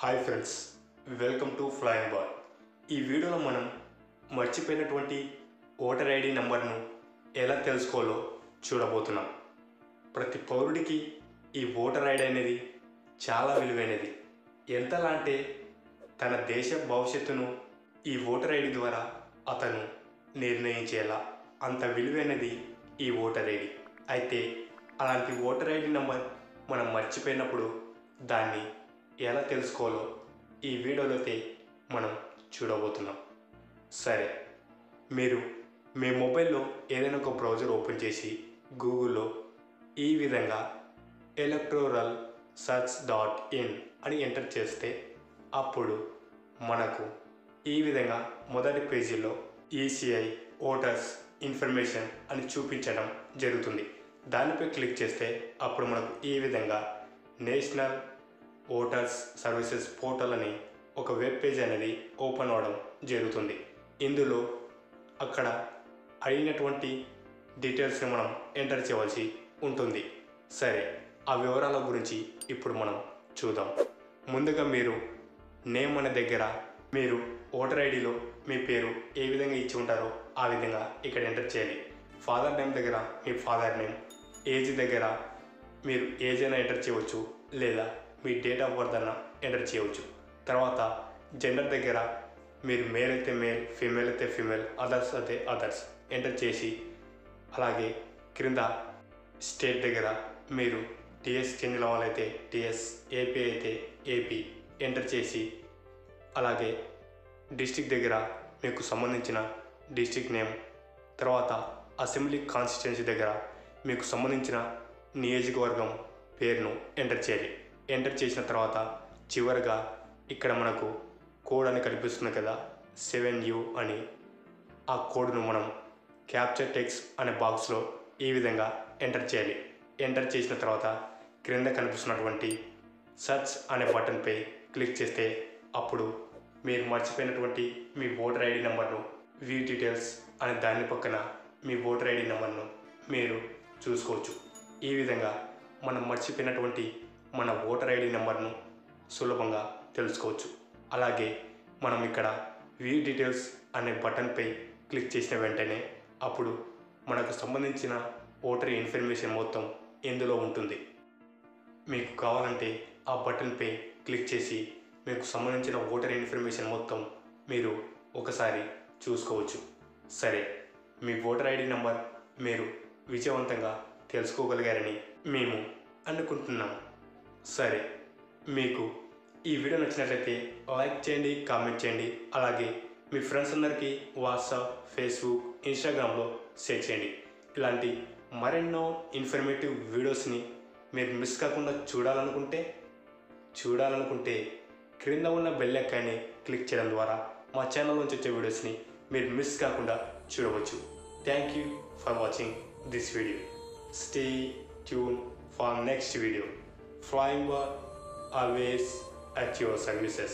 Hi friends, welcome to flying bar. ఈ వీడియోలో మనం మర్చిపోయినటువంటి ఓటర్ ఐడి నంబర్ను ఎలా తెలుసుకోవాలో చూడబోతున్నాం. ప్రతి పౌరుడికి ఈ ఓటర్ ఐడి అనేది చాలా విలువైనది. ఎంతలా అంటే తన దేశ భవిష్యత్తును ఈ ఓటర్ ఐడి ద్వారా అతను నిర్ణయించేలా అంత విలువైనది ఈ ఓటర్ ఐడి. అయితే అలాంటి ఓటర్ ఐడి నంబర్ మనం మర్చిపోయినప్పుడు దాన్ని ఎలా తెలుసుకోవాలో ఈ వీడియోలో అయితే మనం చూడబోతున్నాం. సరే, మీరు మీ మొబైల్లో ఏదైనా ఒక బ్రౌజర్ ఓపెన్ చేసి గూగుల్లో ఈ విధంగా electoralsearch.in అని ఎంటర్ చేస్తే అప్పుడు మనకు ఈ విధంగా మొదటి పేజీలో ఈసీఐ ఓటర్స్ ఇన్ఫర్మేషన్ అని చూపించడం జరుగుతుంది. దానిపై క్లిక్ చేస్తే అప్పుడు మనకు ఈ విధంగా నేషనల్ ఓటర్స్ సర్వీసెస్ పోర్టల్ అని ఒక వెబ్ పేజ్ అనేది ఓపెన్ అవ్వడం జరుగుతుంది. ఇందులో అక్కడ అడిగినటువంటి డీటెయిల్స్ని మనం ఎంటర్ చేయవలసి ఉంటుంది. సరే, ఆ వివరాల గురించి ఇప్పుడు మనం చూద్దాం. ముందుగా మీరు నేమ్ అనే దగ్గర మీరు ఓటర్ ఐడిలో మీ పేరు ఏ విధంగా ఇచ్చి ఉంటారో ఆ విధంగా ఇక్కడ ఎంటర్ చేయాలి. ఫాదర్ నేమ్ దగ్గర మీ ఫాదర్ నేమ్, ఏజ్ దగ్గర మీరు ఏజ్ అయినా ఎంటర్ చేయవచ్చు, లేదా మీ డేట్ ఆఫ్ బర్త్ అన్న ఎంటర్ చేయవచ్చు. తర్వాత జెండర్ దగ్గర మీరు మేల్ అయితే మేల్, ఫీమేల్ అయితే ఫీమేల్, అదర్స్ అయితే అదర్స్ ఎంటర్ చేసి, అలాగే క్రింద స్టేట్ దగ్గర మీరు టీఎస్ చెందిన వాళ్ళైతే టీఎస్, ఏపీ అయితే ఏపీ ఎంటర్ చేసి, అలాగే డిస్ట్రిక్ట్ దగ్గర మీకు సంబంధించిన డిస్ట్రిక్ట్ నేమ్, తర్వాత అసెంబ్లీ కాన్స్టిట్యున్సీ దగ్గర మీకు సంబంధించిన నియోజకవర్గం పేరును ఎంటర్ చేయాలి. ఎంటర్ చేసిన తర్వాత చివరిగా ఇక్కడ మనకు కోడ్ అని కనిపిస్తుంది కదా, 7U అని. ఆ కోడ్ను మనం క్యాప్చర్ టెక్స్ట్ అనే బాక్స్లో ఈ విధంగా ఎంటర్ చేయాలి. ఎంటర్ చేసిన తర్వాత క్రింద కనిపిస్తున్నటువంటి సెర్చ్ అనే బటన్పై క్లిక్ చేస్తే అప్పుడు మీరు మర్చిపోయినటువంటి మీ ఓటర్ ఐడి నెంబర్ను వ్యూ డీటెయిల్స్ అనే దాని పక్కన మీ ఓటర్ ఐడి నెంబర్ను మీరు చూసుకోవచ్చు. ఈ విధంగా మనం మర్చిపోయినటువంటి మన ఓటర్ ఐడి నెంబర్ను సులభంగా తెలుసుకోవచ్చు. అలాగే మనం ఇక్కడ వ్యూ డీటెయిల్స్ అనే బటన్పై క్లిక్ చేసిన వెంటనే అప్పుడు మనకు సంబంధించిన ఓటర్ ఇన్ఫర్మేషన్ మొత్తం ఇందులో ఉంటుంది. మీకు కావాలంటే ఆ బటన్పై క్లిక్ చేసి మీకు సంబంధించిన ఓటర్ ఇన్ఫర్మేషన్ మొత్తం మీరు ఒకసారి చూసుకోవచ్చు. సరే, మీ ఓటర్ ఐడి నెంబర్ మీరు విజయవంతంగా తెలుసుకోగలిగారని మేము అనుకుంటున్నాము. సరే, మీకు ఈ వీడియో నచ్చినట్లయితే లైక్ చేయండి, కామెంట్ చేయండి. అలాగే మీ ఫ్రెండ్స్ అందరికీ వాట్సాప్, ఫేస్బుక్, ఇన్స్టాగ్రామ్లో షేర్ చేయండి. ఇలాంటి మరెన్నో ఇన్ఫర్మేటివ్ వీడియోస్ని మీరు మిస్ కాకుండా చూడాలనుకుంటే క్రింద ఉన్న బెల్ ఐకాన్ని క్లిక్ చేయడం ద్వారా మా ఛానల్ నుంచి వచ్చే వీడియోస్ని మీరు మిస్ కాకుండా చూడవచ్చు. Thank you for watching this video. Stay tune for next video. Flying Bar, always at your services.